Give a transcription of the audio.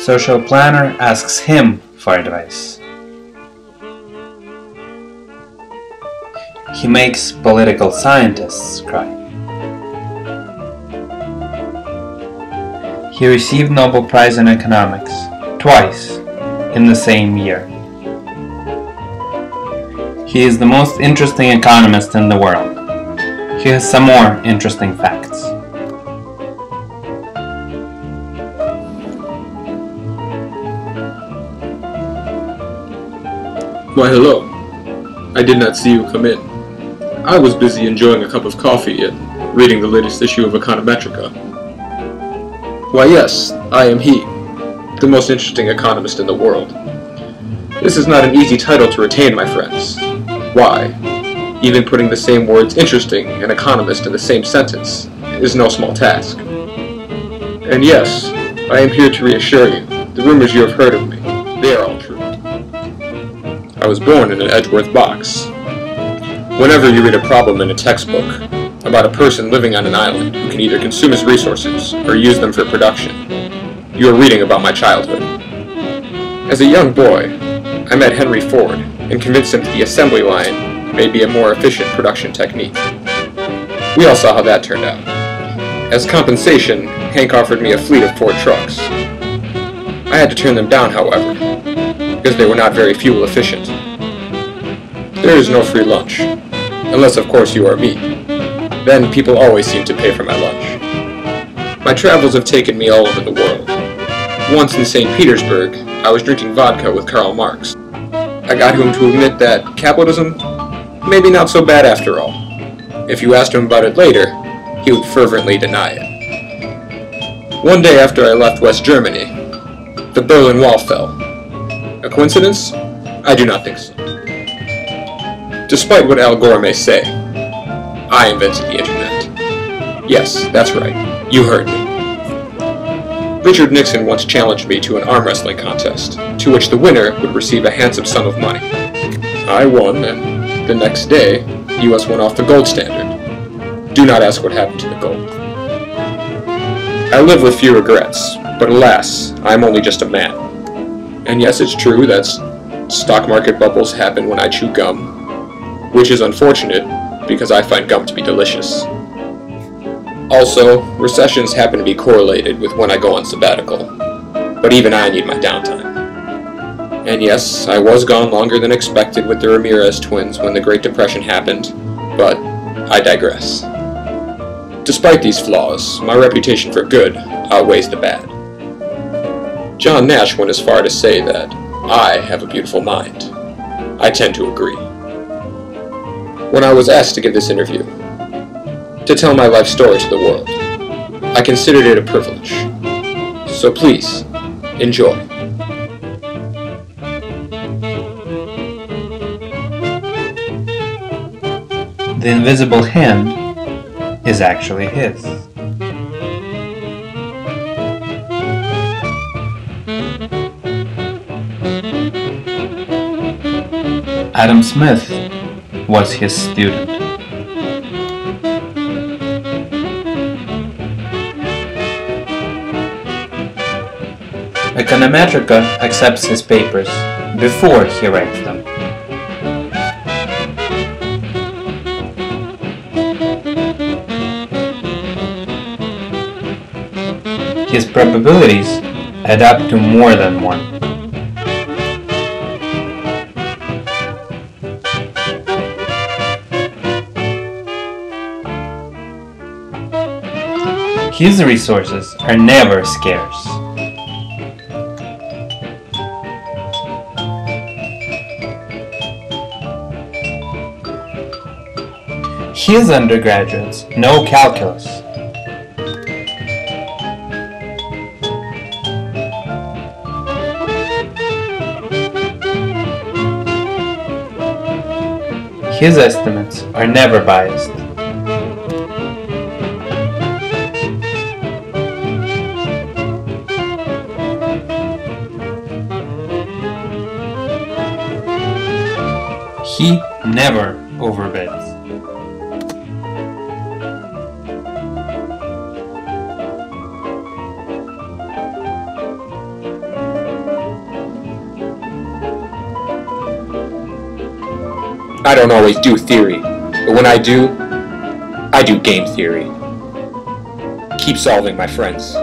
Social planner asks him for advice. He makes political scientists cry. He received Nobel Prize in Economics twice in the same year. He is the most interesting economist in the world. He has some more interesting facts. Why, hello. I did not see you come in. I was busy enjoying a cup of coffee and reading the latest issue of Econometrica. Why, yes, I am he, the most interesting economist in the world. This is not an easy title to retain, my friends. Why? Even putting the same words interesting and economist in the same sentence is no small task. And yes, I am here to reassure you, the rumors you have heard of me, they are all true. I was born in an Edgeworth box. Whenever you read a problem in a textbook about a person living on an island who can either consume his resources or use them for production, you are reading about my childhood. As a young boy, I met Henry Ford and convinced him that the assembly line may be a more efficient production technique. We all saw how that turned out. As compensation, Hank offered me a fleet of Ford trucks. I had to turn them down, however, because they were not very fuel efficient. There is no free lunch, unless of course you are me. Then people always seem to pay for my lunch. My travels have taken me all over the world. Once in St. Petersburg, I was drinking vodka with Karl Marx. I got him to admit that capitalism, maybe not so bad after all. If you asked him about it later, he would fervently deny it. One day after I left West Germany, the Berlin Wall fell. A coincidence? I do not think so. Despite what Al Gore may say, I invented the internet. Yes, that's right. You heard me. Richard Nixon once challenged me to an arm wrestling contest, to which the winner would receive a handsome sum of money. I won, and the next day, the US went off the gold standard. Do not ask what happened to the gold. I live with few regrets, but alas, I am only just a man. And yes, it's true that stock market bubbles happen when I chew gum, which is unfortunate because I find gum to be delicious. Also, recessions happen to be correlated with when I go on sabbatical, but even I need my downtime. And yes, I was gone longer than expected with the Ramirez twins when the Great Depression happened, but I digress. Despite these flaws, my reputation for good outweighs the bad. John Nash went as far to say that I have a beautiful mind. I tend to agree. When I was asked to give this interview, to tell my life story to the world, I considered it a privilege. So please, enjoy. The invisible hand is actually his. Adam Smith was his student. Econometrica accepts his papers before he writes them. His probabilities add up to more than 1. His resources are never scarce. His undergraduates know calculus. His estimates are never biased. He never overbids. I don't always do theory, but when I do game theory. Keep solving, my friends.